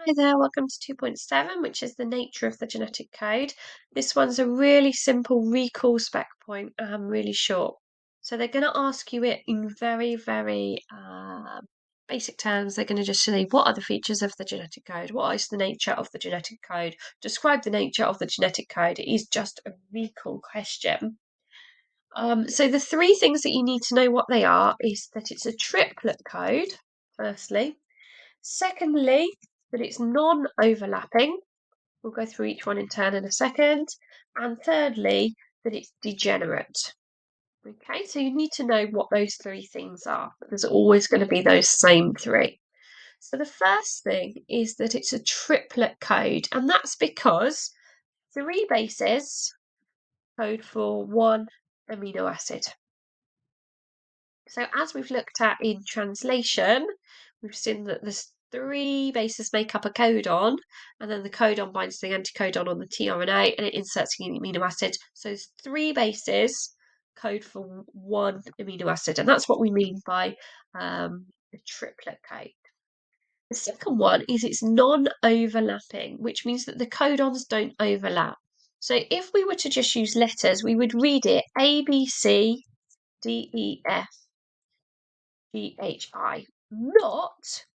Hi there, welcome to 2.7, which is the nature of the genetic code. This one's a really simple recall spec point, really short. So they're going to ask you it in very basic terms. They're going to just say, what are the features of the genetic code? What is the nature of the genetic code? Describe the nature of the genetic code. It is just a recall question. So the three things that you need to know what they are is that it's a triplet code, firstly. Secondly, that it's non-overlapping. We'll go through each one in turn in a second. And thirdly, that it's degenerate. Okay, so you need to know what those three things are. There's always going to be those same three. So the first thing is that it's a triplet code, and that's because three bases code for one amino acid. So as we've looked at in translation, we've seen that there's three bases make up a codon, and then the codon binds to the anticodon on the tRNA and it inserts the amino acid. So there's three bases code for one amino acid, and that's what we mean by the triplet code. The second one is it's non-overlapping, which means that the codons don't overlap. So if we were to just use letters, we would read it A, B, C, D, E, F, GHI.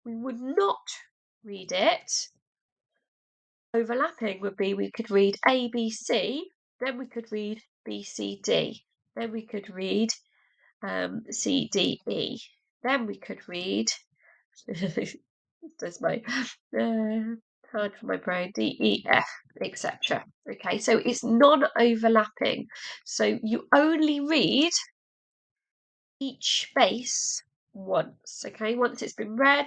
We would not read it. Overlapping would be we could read ABC, then we could read BCD, then we could read CDE, then we could read, there's my, hard for my brain, DEF, etc. Okay, so it's non-overlapping. So you only read each base once, okay? Once it's been read,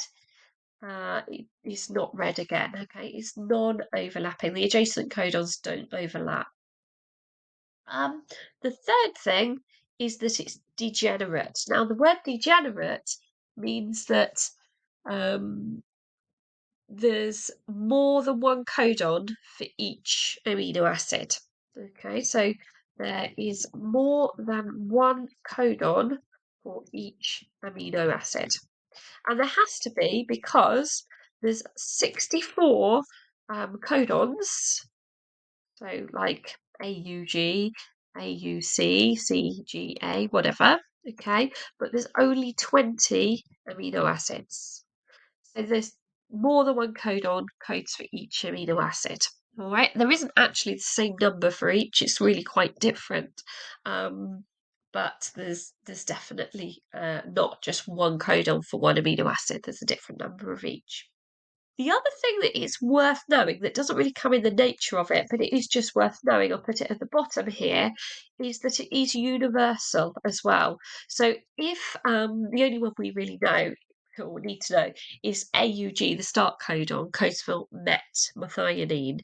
it's not read again, okay? It's non-overlapping. The adjacent codons don't overlap. The third thing is that it's degenerate. Now, the word degenerate means that there's more than one codon for each amino acid. Okay, so there is more than one codon for each amino acid. And there has to be because there's 64 codons, so like AUG, AUC, CGA, whatever, okay, but there's only 20 amino acids. So there's more than one codon codes for each amino acid. All right, there isn't actually the same number for each, it's really quite different. But there's definitely not just one codon for one amino acid, there's a different number of each. The other thing that is worth knowing that doesn't really come in the nature of it, but it is just worth knowing, I'll put it at the bottom here, is that it is universal as well. So if the only one we really know or need to know is AUG, the start codon, codes for methionine.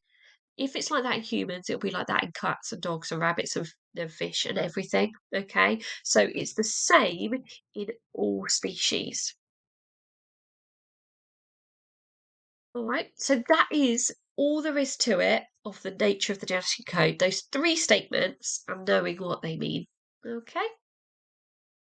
If it's like that in humans, it'll be like that in cats and dogs and rabbits and fish and everything. Okay, so it's the same in all species. All right, so that is all there is to it of the nature of the genetic code. Those three statements and knowing what they mean. Okay.